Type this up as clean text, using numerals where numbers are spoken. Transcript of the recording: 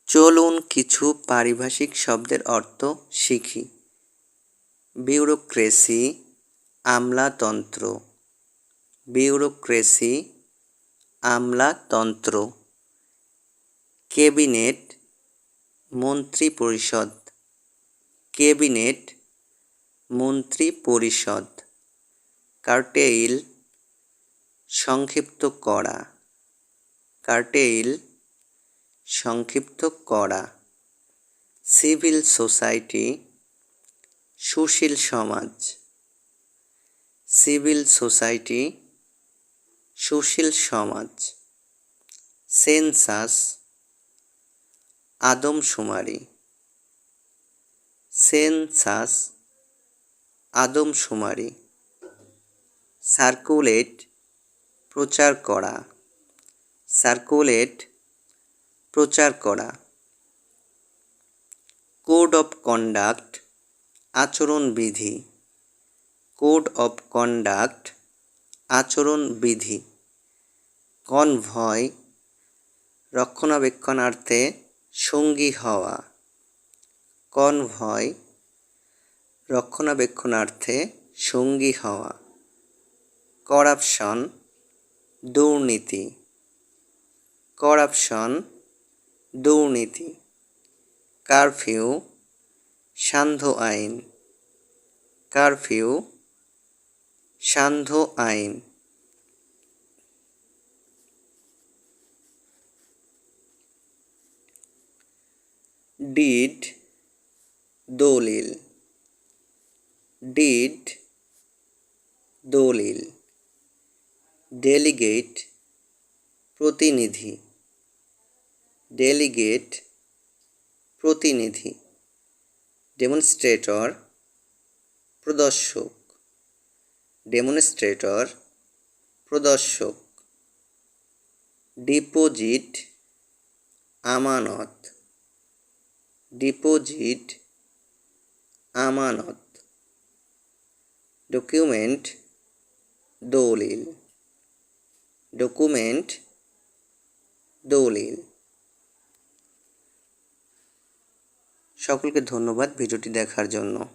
চলুন কিছু পারিভাষিক শব্দের অর্থ শিখি। বিউরোক্রেসি, আমলাতন্ত্র। বিউরোক্রেসি, আমলাতন্ত্র। ক্যাবিনেট, মন্ত্রিপরিষদ। ক্যাবিনেট, মন্ত্রিপরিষদ। কার্টেইল, সংক্ষিপ্ত করা। কার্টেইল, সংক্ষিপ্ত করা। সিভিল সোসাইটি, সুশীল সমাজ। সিভিল সোসাইটি, সুশীল সমাজ। সেন্সাস, আদমশুমারি। সেন্সাস, আদমশুমারি। সার্কুলেট, প্রচার করা। সার্কুলেট, প্রচার করা। কোড অফ কন্ডাক্ট, আচরণবিধি। কোড অফ কন্ডাক্ট, আচরণবিধি। কনভয়, রক্ষণাবেক্ষণার্থে সঙ্গী হওয়া। কনভয়, রক্ষণাবেক্ষণার্থে সঙ্গী হওয়া। করাপশন, দুর্নীতি। করাপশন, দুর্নীতি। কারফিউ, সান্ধ্য আইন। কারফিউ, সান্ধ্য আইন। ডিড, দলিল। ডিড, দলিল। ডেলিগেট, প্রতিনিধি। ডেলিগেট, প্রতিনিধি। ডেমনস্ট্রেটর, প্রদর্শক। ডেমনস্ট্রেটর, প্রদর্শক। ডিপোজিট, আমানত। ডিপোজিট, আমানত। ডকুমেন্ট, দলিল। ডকুমেন্ট, দলিল। সকলকে ধন্যবাদ ভিডিওটি দেখার জন্য।